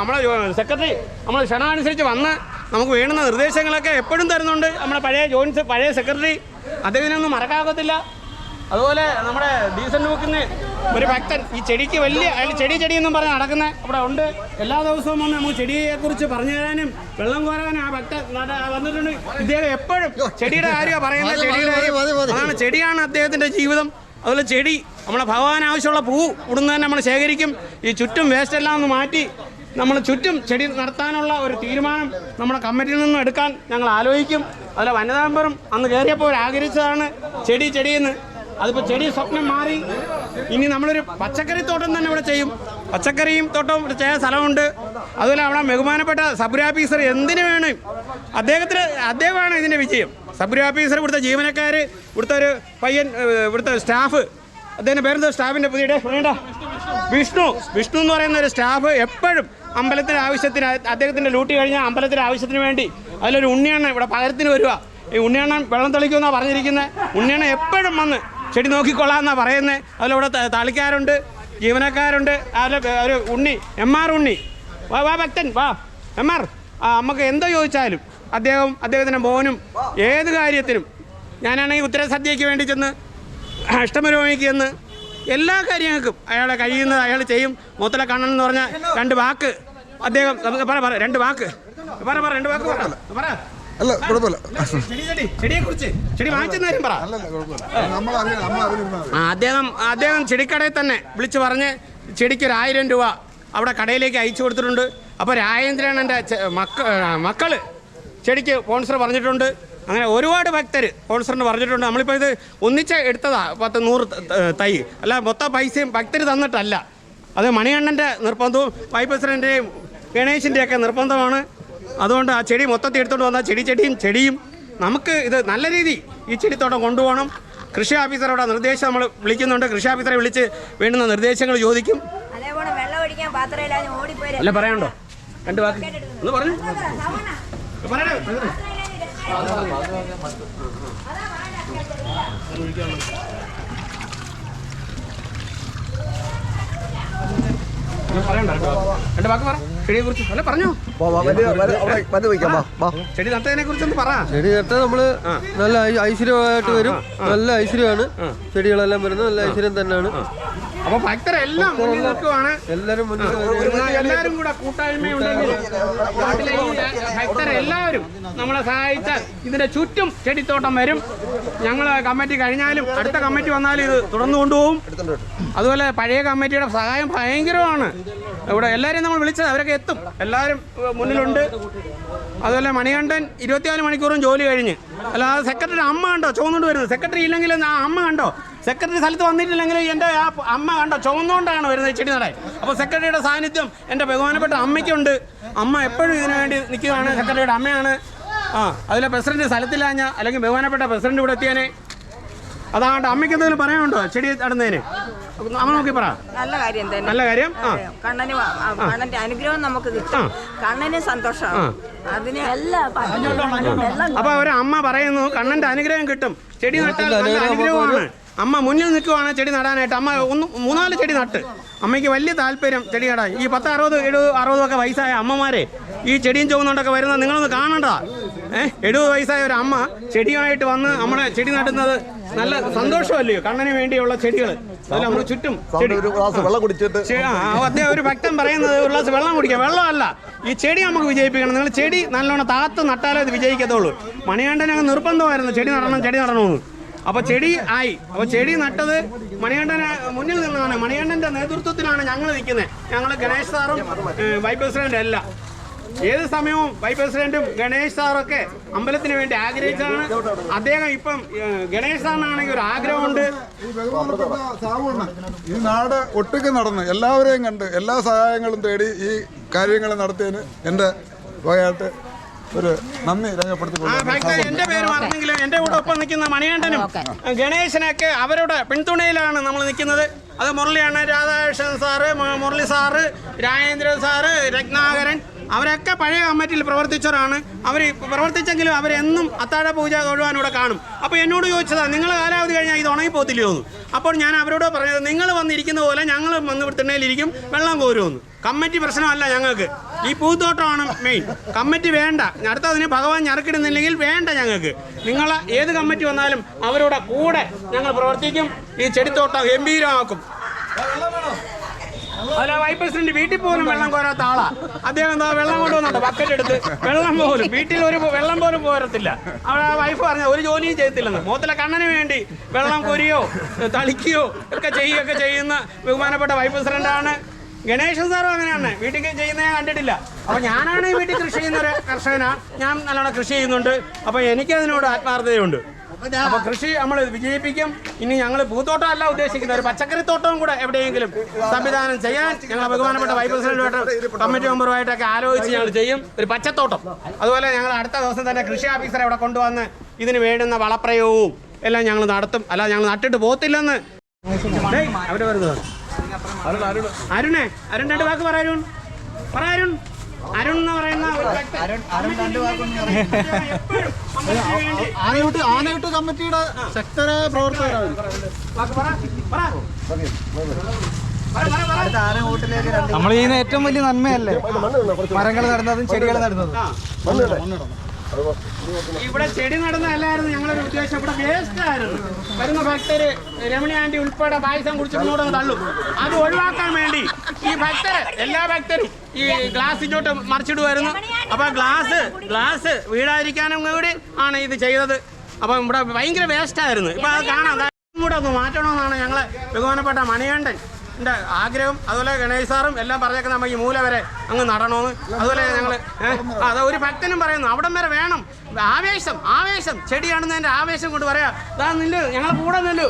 നമ്മളെ സെക്രട്ടറി നമ്മൾ ക്ഷണം അനുസരിച്ച് വന്ന് നമുക്ക് വേണ്ടുന്ന നിർദ്ദേശങ്ങളൊക്കെ എപ്പോഴും തരുന്നുണ്ട്. നമ്മുടെ പഴയ സെക്രട്ടറി അദ്ദേഹത്തിനൊന്നും മറക്കാകത്തില്ല. അതുപോലെ നമ്മുടെ ഡീസൻ്റ് ബുക്കിന് ഒരു ഭക്തൻ ഈ ചെടിക്ക് വലിയ ചെടിയെന്നും പറഞ്ഞ് നടക്കുന്ന ഇവിടെ ഉണ്ട്. എല്ലാ ദിവസവും വന്ന് നമുക്ക് ചെടിയെക്കുറിച്ച് പറഞ്ഞു തരാനും വെള്ളം കോരാനും ആ ഭക്തൻ വന്നിട്ടുണ്ട്. ഇദ്ദേഹം എപ്പോഴും ചെടിയുടെ കാര്യമാണ് പറയുന്നത്. ചെടിയുടെ കാര്യം അതാണ്, ചെടിയാണ് അദ്ദേഹത്തിൻ്റെ ജീവിതം. അതുപോലെ ചെടി നമ്മളെ ഭഗവാൻ ആവശ്യമുള്ള പൂ ഇവിടുന്ന് തന്നെ നമ്മൾ ശേഖരിക്കും. ഈ ചുറ്റും വേസ്റ്റ് എല്ലാം ഒന്ന് മാറ്റി നമ്മൾ ചുറ്റും ചെടി നടത്താനുള്ള ഒരു തീരുമാനം നമ്മുടെ കമ്മിറ്റിയിൽ നിന്നും എടുക്കാൻ ഞങ്ങൾ ആലോചിക്കും. അതുപോലെ വനിതാ മെമ്പറും അന്ന് കയറിയപ്പോൾ ആഗ്രഹിച്ചതാണ് ചെടിയെന്ന്. അതിപ്പോൾ ചെടി സ്വപ്നം മാറി. ഇനി നമ്മളൊരു പച്ചക്കറി തോട്ടം തന്നെ ഇവിടെ ചെയ്യും. പച്ചക്കറിയും തോട്ടം ഇവിടെ ചെയ്യാൻ സ്ഥലമുണ്ട്. അതുപോലെ അവിടെ ബഹുമാനപ്പെട്ട സബ് ഓഫീസർ എന്തിനു വേണം അദ്ദേഹമാണ് ഇതിൻ്റെ വിജയം. സബ് ഓഫീസർ, ഇവിടുത്തെ ജീവനക്കാർ, ഇവിടുത്തെ ഒരു പയ്യൻ, ഇവിടുത്തെ സ്റ്റാഫ്, അദ്ദേഹത്തിൻ്റെ പേരെന്തോ സ്റ്റാഫിൻ്റെ പുതിയ വേണ്ട വിഷ്ണു എന്ന് പറയുന്ന ഒരു സ്റ്റാഫ് എപ്പോഴും അമ്പലത്തിൻ്റെ ആവശ്യത്തിന് അദ്ദേഹത്തിൻ്റെ ഡ്യൂട്ടി കഴിഞ്ഞാൽ അമ്പലത്തിൻ്റെ ആവശ്യത്തിന് വേണ്ടി അതിലൊരു ഉണ്ണിയണ്ണൻ ഇവിടെ പകരത്തിന് വരിക. ഈ ഉണ്ണിയണ്ണൻ വെള്ളം തെളിക്കുമെന്നാണ് പറഞ്ഞിരിക്കുന്നത്. ഉണ്ണിയണ്ണൻ എപ്പോഴും വന്ന് ചെടി നോക്കിക്കൊള്ളാമെന്നാണ് പറയുന്നത്. അതിലൂടെ തളിക്കാരുണ്ട്, ജീവനക്കാരുണ്ട്. അതിൽ ഒരു ഉണ്ണി MR ഉണ്ണി വാ ഭക്തൻ വാ MR നമുക്ക് എന്തോ ചോദിച്ചാലും അദ്ദേഹത്തിൻ്റെ മോനും ഏത് കാര്യത്തിനും ഞാനാണെങ്കിൽ ഉത്തരസദ്യയ്ക്ക് വേണ്ടി ചെന്ന് അഷ്ടമരോഹിണിക്ക് ചെന്ന് എല്ലാ കാര്യങ്ങൾക്കും അയാളെ കഴിയുന്നത് അയാൾ ചെയ്യും. മൂത്തല കണ്ണൻ എന്ന് പറഞ്ഞാൽ രണ്ട് വാക്ക് അദ്ദേഹം രണ്ട് വാക്ക് പറ. അല്ല കുഴപ്പമില്ല. ചെടിയെക്കുറിച്ച് ചെടി വാങ്ങിച്ചെന്ന് കാര്യം പറ. അദ്ദേഹം ചെടിക്കടയിൽ തന്നെ വിളിച്ച് പറഞ്ഞ് ചെടിക്ക് 1000 രൂപ അവിടെ കടയിലേക്ക് അയച്ചു കൊടുത്തിട്ടുണ്ട്. അപ്പോൾ രാജേന്ദ്രൻ്റെ മക്കൾ ചെടിക്ക് സ്പോൺസർ പറഞ്ഞിട്ടുണ്ട്. അങ്ങനെ ഒരുപാട് ഭക്തർ സ്പോൺസറിന് പറഞ്ഞിട്ടുണ്ട്. നമ്മളിപ്പോൾ ഇത് ഒന്നിച്ച് എടുത്തതാണ് 100 തൈ. അല്ല മൊത്തം പൈസയും ഭക്തർ തന്നിട്ടല്ല. അത് മണികണ്ഠൻ്റെ നിർബന്ധവും വൈസ് പ്രസിഡൻ്റെയും ഗണേശിൻ്റെയൊക്കെ നിർബന്ധമാണ്. അതുകൊണ്ട് ആ ചെടി മൊത്തത്തിൽ എടുത്തുകൊണ്ട് വന്നാൽ ചെടിയും നമുക്ക് ഇത് നല്ല രീതി ഈ ചെടിത്തോട്ടം കൊണ്ടുപോകണം. കൃഷി ഓഫീസറുടെ നിർദ്ദേശം നമ്മൾ വിളിക്കുന്നുണ്ട്. കൃഷി ഓഫീസറെ വിളിച്ച് വേണ്ടുന്ന നിർദ്ദേശങ്ങൾ ചോദിക്കും. അല്ല പറയാനുണ്ടോ? 2 വാക്ക് ഒന്ന് പറഞ്ഞു. രണ്ട് വാക്ക് പറ ചെടിയെ കുറിച്ച്. അല്ല പറഞ്ഞോ, ചെടി നട്ടതിനെ കുറിച്ചൊന്ന് പറ. ചെടി നട്ടാൽ നമ്മള് നല്ല ഐശ്വര്യമായിട്ട് വരും. നല്ല ഐശ്വര്യമാണ് ചെടികളെല്ലാം വരുന്നത്. നല്ല ഐശ്വര്യം തന്നെയാണ്. അപ്പൊ ഭക്തരെല്ലാം മുന്നിൽ നിൽക്കുവാണ്. എല്ലാവരും എല്ലാവരും കൂടെ കൂട്ടായ്മയുണ്ടെങ്കിൽ നാട്ടിലെ ഭക്തരെല്ലാവരും നമ്മളെ സഹായിച്ചാൽ ഇതിന്റെ ചുറ്റും ചെടിത്തോട്ടം വരും. ഞങ്ങൾ കമ്മിറ്റി കഴിഞ്ഞാലും അടുത്ത കമ്മിറ്റി വന്നാലും ഇത് തുടർന്നു കൊണ്ടുപോകും. അതുപോലെ പഴയ കമ്മിറ്റിയുടെ സഹായം ഭയങ്കരമാണ്. ഇവിടെ എല്ലാവരെയും നമ്മൾ വിളിച്ചത്, അവരൊക്കെ എത്തും. എല്ലാവരും മുന്നിലുണ്ട്. അതുപോലെ മണികണ്ഠൻ 24 മണിക്കൂറും ജോലി കഴിഞ്ഞ്. അല്ലാതെ സെക്രട്ടറി അമ്മ കണ്ടോ ചുവന്നുകൊണ്ട് വരുന്നത്? സെക്രട്ടറി ഇല്ലെങ്കിൽ ആ അമ്മ കണ്ടോ? സെക്രട്ടറി സ്ഥലത്ത് വന്നിട്ടില്ലെങ്കിൽ എൻ്റെ ആ അമ്മ കണ്ടോ ചുവന്നുകൊണ്ടാണ് വരുന്നത് ചെടി നടാൻ. അപ്പോൾ സെക്രട്ടറിയുടെ സാന്നിധ്യം എൻ്റെ ബഹുമാനപ്പെട്ട അമ്മയ്ക്കുണ്ട്. അമ്മ എപ്പോഴും ഇതിനു വേണ്ടി നിൽക്കുകയാണ്. സെക്രട്ടറിയുടെ അമ്മയാണ്. അതിലെ പ്രസിഡന്റ് സ്ഥലത്തില്ലാഞ്ഞ അല്ലെങ്കിൽ ബഹുമാനപ്പെട്ട പ്രസിഡന്റ് ഇവിടെ എത്തിയേനെ. അതാണ്ട് അമ്മയ്ക്ക് എന്തെങ്കിലും പറയാനുണ്ടോ ചെടി നടുന്നതിന്? അമ്മ നോക്കി പറ. നല്ല കാര്യം തന്നെ. നല്ല കാര്യം. കണ്ണന്റെ അനുഗ്രഹം നമുക്ക് കിട്ടും. കണ്ണന് സന്തോഷമാണ്. അതിന് അപ്പൊ ഒരമ്മ പറയുന്നു കണ്ണന്റെ അനുഗ്രഹം കിട്ടും. ചെടി നട്ടാൽ നല്ല അനുഗ്രഹമാണ്. അമ്മ മുന്നിൽ നിൽക്കുവാണ് ചെടി നടാനായിട്ട്. അമ്മ 3-4 ചെടി നട്ട്. അമ്മയ്ക്ക് വലിയ താല്പര്യം ചെടി നടാൻ. ഈ 10, 60, 70, 60 ഒക്കെ വയസ്സായ അമ്മമാരെ ഈ ചെടിയും ചുവന്നുകൊണ്ടൊക്കെ വരുന്നത് നിങ്ങളൊന്ന് കാണണ്ട. 70 വയസ്സായ ഒരു അമ്മ ചെടിയുമായിട്ട് വന്ന് നമ്മളെ ചെടി നടുന്നത് നല്ല സന്തോഷമല്ലയോ? കണ്ണന് വേണ്ടിയുള്ള ചെടികൾ അതിൽ നമ്മൾ ചുറ്റും അദ്ദേഹം ഒരു ഭക്തൻ പറയുന്നത് ഒരു ഗ്ലാസ് വെള്ളം കുടിക്കുക. വെള്ളമല്ല, ഈ ചെടി നമുക്ക് വിജയിപ്പിക്കണം. നിങ്ങൾ ചെടി നല്ലോണം താത്ത് നട്ടാലേ ഇത് വിജയിക്കത്തുള്ളൂ. മണികണ്ഠനങ്ങ് നിർബന്ധമായിരുന്നു ചെടി നടണമെന്ന്. അപ്പോൾ ചെടി ആയി. അപ്പോൾ ചെടി നട്ടത് മണികണ്ഠന് മുന്നിൽ നിന്നാണ്. മണികണ്ഠൻ്റെ നേതൃത്വത്തിലാണ് ഞങ്ങൾ നിൽക്കുന്നത്. ഞങ്ങൾ ഗണേഷ് സാറും വൈസ് പ്രസിഡന്റ് അല്ല. ഏത് സമയവും വൈസ് പ്രസിഡന്റും ഗണേഷ് സാറൊക്കെ അമ്പലത്തിന് വേണ്ടി ആഗ്രഹിച്ചാണ്. അദ്ദേഹം ഇപ്പം ഗണേഷ് സാറിനാണെങ്കിൽ ഒരു ആഗ്രഹമുണ്ട്. ഈ നാട് ഒട്ടുക്ക് നടന്ന് എല്ലാവരെയും കണ്ട് എല്ലാ സഹായങ്ങളും തേടി ഈ കാര്യങ്ങൾ നടത്തിയതിന് എൻ്റെ വകയായിട്ട് ഒരു നന്ദി രേഖപ്പെടുത്തിക്കൊള്ളു. എന്റെ പേര് പറഞ്ഞെങ്കിലും എന്റെ കൂടെ ഒപ്പം നിൽക്കുന്ന മണികണ്ഠനും ഗണേശനൊക്കെ അവരുടെ പിന്തുണയിലാണ് നമ്മൾ നിൽക്കുന്നത്. അത് മുരളിയാണ്, Radhakrishnan sir, Murali sir, Rajendran sir, Ratnakaran, അവരൊക്കെ പഴയ കമ്മിറ്റിയിൽ പ്രവർത്തിച്ചവരാണ്. അവർ പ്രവർത്തിച്ചെങ്കിലും അവരെന്നും അത്താഴ പൂജ തൊഴുവാൻ ഇവിടെ കാണും. അപ്പോൾ എന്നോട് ചോദിച്ചതാണ്, നിങ്ങൾ കാലാവധി കഴിഞ്ഞാൽ ഇത് ഉണങ്ങിപ്പോത്തില്ലയോ എന്ന്. അപ്പോൾ ഞാൻ അവരോട് പറഞ്ഞത്, നിങ്ങൾ വന്നിരിക്കുന്ന പോലെ ഞങ്ങൾ വന്ന് തിണ്ണയിലിരിക്കും, വെള്ളം കോരുമെന്ന്. കമ്മിറ്റി പ്രശ്നമല്ല ഞങ്ങൾക്ക്. ഈ പൂത്തോട്ടമാണ് മെയിൻ. കമ്മിറ്റി വേണ്ട. അടുത്തതിന് ഭഗവാൻ ഞറക്കിടുന്നില്ലെങ്കിൽ വേണ്ട ഞങ്ങൾക്ക്. നിങ്ങൾ ഏത് കമ്മിറ്റി വന്നാലും അവരുടെ കൂടെ ഞങ്ങൾ പ്രവർത്തിക്കും. ഈ ചെടിത്തോട്ടം ഗംഭീരമാക്കും. അല്ല, വൈസ് പ്രസിഡന്റ് വീട്ടിൽ പോലും വെള്ളം കോരാത്ത ആളാ. അദ്ദേഹം എന്താ വെള്ളം കൊണ്ടുവന്നുണ്ട് ബക്കറ്റ് എടുത്ത്. വെള്ളം പോലും വീട്ടിൽ ഒരു വെള്ളം പോലും പോരത്തില്ല. അവിടെ വൈഫ് പറഞ്ഞ ഒരു ജോലിയും ചെയ്യത്തില്ലെന്ന്. മുഖത്തിലെ കണ്ണന് വേണ്ടി വെള്ളം കോരിയോ തളിക്കുകയോ ഒക്കെ ചെയ്യുകയൊക്കെ ചെയ്യുന്ന ബഹുമാനപ്പെട്ട വൈസ് പ്രസിഡന്റാണ്. ഗണേശൻ സാറും അങ്ങനെയാണ്. വീട്ടിൽ ചെയ്യുന്ന ഞാൻ കണ്ടിട്ടില്ല. അപ്പോൾ ഞാനാണ് ഈ വീട്ടിൽ കൃഷി ചെയ്യുന്ന ഒരു കർഷകനാണ്. ഞാൻ നല്ലോണം കൃഷി ചെയ്യുന്നുണ്ട്. അപ്പോൾ എനിക്കതിനോട് ആത്മാർത്ഥതയുണ്ട്. അപ്പോൾ കൃഷി നമ്മൾ വിജയിപ്പിക്കും. ഇനി ഞങ്ങൾ പൂത്തോട്ടം അല്ല ഉദ്ദേശിക്കുന്നത്, ഒരു പച്ചക്കറിത്തോട്ടവും കൂടെ എവിടെയെങ്കിലും സംവിധാനം ചെയ്യാൻ ഞങ്ങൾ ബഹുമാനപ്പെട്ട വൈസ് പ്രസിഡന്റുമായിട്ട് കമ്മിറ്റി മെമ്പറുമായിട്ടൊക്കെ ആലോചിച്ച് ഞങ്ങൾ ചെയ്യും. ഒരു പച്ചത്തോട്ടം. അതുപോലെ ഞങ്ങൾ അടുത്ത ദിവസം തന്നെ കൃഷി ഓഫീസറെ ഇവിടെ കൊണ്ടുവന്ന് ഇതിന് വേണ്ടുന്ന വളപ്രയോഗവും എല്ലാം ഞങ്ങൾ നടത്തും. അല്ല, ഞങ്ങൾ നട്ടിട്ട് പോകത്തില്ലെന്ന് അവിടെ വരുന്നത്. അരുൺ 2 വാക്ക് പറ. അരുൺ എന്ന് പറയുന്ന ആനയൂട്ട് കമ്മിറ്റിയുടെ ശക്തരായ പ്രവർത്തകരാണ്. നമ്മൾ ചെയ്യുന്ന ഏറ്റവും വലിയ നന്മയല്ലേ മരങ്ങൾ നടുന്നതും ചെടികൾ നടുന്നതും. ഇവിടെ ചെടി നടന്നല്ലായിരുന്നു ഞങ്ങളൊരു ഉദ്ദേശം. ഇവിടെ വേസ്റ്റ് ആയിരുന്നു. വരുന്ന ഭക്തര് രമണി ആന്റി ഉൾപ്പെടെ പായസം കുടിച്ചിട്ടോടെ തള്ളും. അത് ഒഴിവാക്കാൻ വേണ്ടി ഈ എല്ലാ ഭക്തരും ഈ ഗ്ലാസ് ഇങ്ങോട്ട് മറിച്ചിടുമായിരുന്നു. അപ്പൊ ഗ്ലാസ് വീഴാതിരിക്കാനും കൂടി ആണ് ഇത് ചെയ്തത്. അപ്പം ഇവിടെ ഭയങ്കര വേസ്റ്റ് ആയിരുന്നു. ഇപ്പൊ അത് കാണാം. കൂടെ ഒന്ന് മാറ്റണമെന്നാണ് ഞങ്ങളെ ബഹുമാനപ്പെട്ട മണികണ്ഠൻ ആഗ്രഹം. അതുപോലെ ഗണേശ് സാറും എല്ലാം പറഞ്ഞേക്കുന്നത് നമുക്ക് ഈ മൂല വരെ അങ്ങ് നടണമെന്ന്. അതുപോലെ ഞങ്ങൾ അത് ഒരു ഭക്തനും പറയുന്നു അവിടം വരെ വേണം. ആവേശം ചെടിയാണെന്നതിൻ്റെ ആവേശം കൊണ്ട് പറയാം. ഇതാ നില്ല്, ഞങ്ങൾ കൂടെ നില്ലു.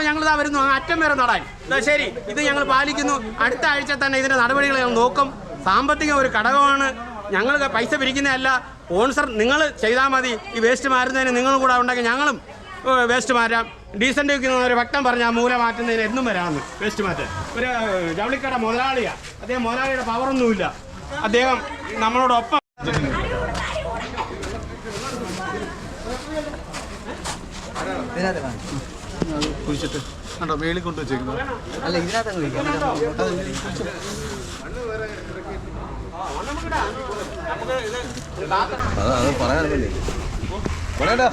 ഞങ്ങളിതാ വരുന്നു അറ്റം വരെ നടാൻ. ശരി, ഇത് ഞങ്ങൾ പാലിക്കുന്നു. അടുത്ത ആഴ്ച തന്നെ ഇതിൻ്റെ നടപടികൾ ഞങ്ങൾ നോക്കും. സാമ്പത്തിക ഒരു ഘടകമാണ്. ഞങ്ങൾ പൈസ പിരിക്കുന്നതല്ല. സ്പോൺസർ നിങ്ങൾ ചെയ്താൽ മതി. ഈ വേസ്റ്റ് മാറുന്നതിന് നിങ്ങളും കൂടെ ഉണ്ടെങ്കിൽ ഞങ്ങളും വേസ്റ്റ് മാറ്റാം. ഡീസൻ്റ് വയ്ക്കുന്ന ഒരു ഭക്തൻ പറഞ്ഞാൽ മൂല മാറ്റുന്നതിന് എന്നും വരാമെന്ന് വേസ്റ്റ് മാറ്റാൻ. ഒരു ജവളിക്കട മുതലാളിയാണ്. അദ്ദേഹം മുതലാളിയുടെ പവറൊന്നുമില്ല. അദ്ദേഹം നമ്മളോടൊപ്പം കുഴിച്ചിട്ട് കണ്ടോ മേളിൽ കൊണ്ട് വെച്ചേക്കുന്നത്. അല്ല ഇതിനകത്ത് അത് പറയാനല്ലേ പറയടാ.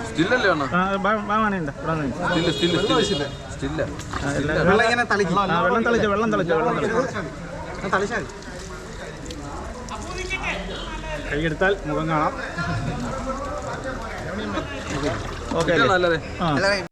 സ്റ്റില്ലല്ലേ അണ്ണാ? സ്റ്റില്ല. വെള്ളം ഇങ്ങനെ തളിക്കും. വെള്ളം തളിച്ചാൽ കൈയെടുത്താൽ മുഖം കാണാം. ഓക്കെ നല്ലതേ.